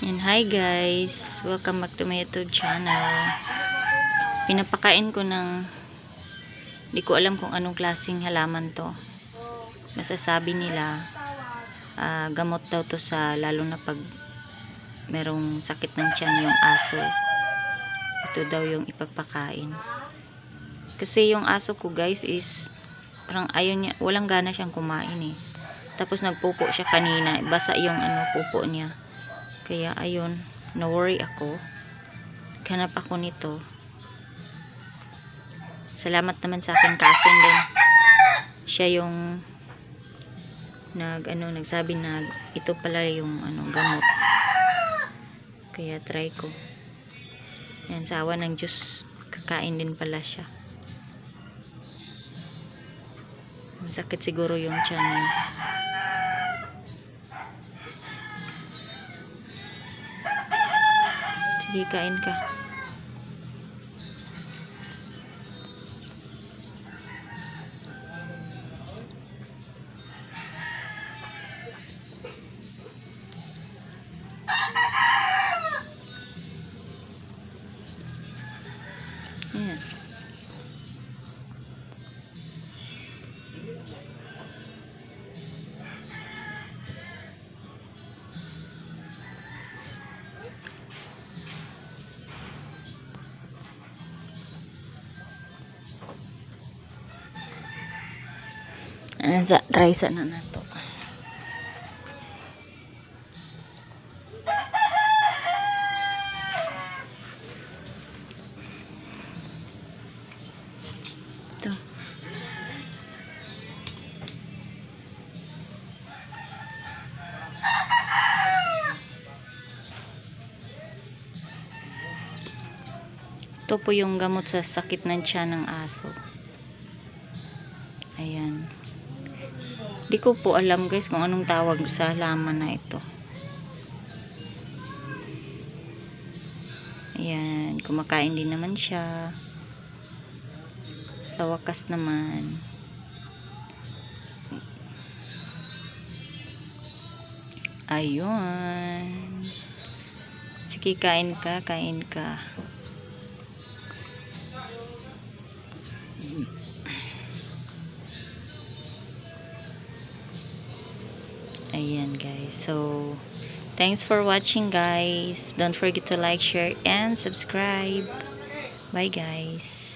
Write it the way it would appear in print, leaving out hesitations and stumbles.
And hi guys, welcome back to my YouTube channel. Pinapakain ko ng di ko alam kung anong klaseng halaman to. Masasabi nila gamot daw to sa lalo na pag merong sakit ng tiyan yung aso. Ito daw yung ipagpakain. Kasi yung aso ko guys is parang ayaw niya, walang gana siyang kumain eh. Tapos nagpupo siya kanina, basa yung pupo niya. Kaya ayun, na-worry ako. Hanap ako nito. Salamat naman sa aking cousin din. Siya yung nagsabi na ito pala yung gamot. Kaya try ko. Yan, sa awa ng Diyos, kakain din pala siya. Masakit siguro yung tiyan niya. Sige, kain ka. Ayan. Try sa na nato. Ito. Ito po yung gamot sa sakit ng tiyan ng aso. Ayan. Di ko po alam guys kung anong tawag sa halaman na ito. Ayan. Kumakain din naman siya. Sa wakas naman. Ayun. Sige, kain ka. Kain ka. Ayan guys. So, thanks for watching guys. Don't forget to like, share, and subscribe. Bye guys.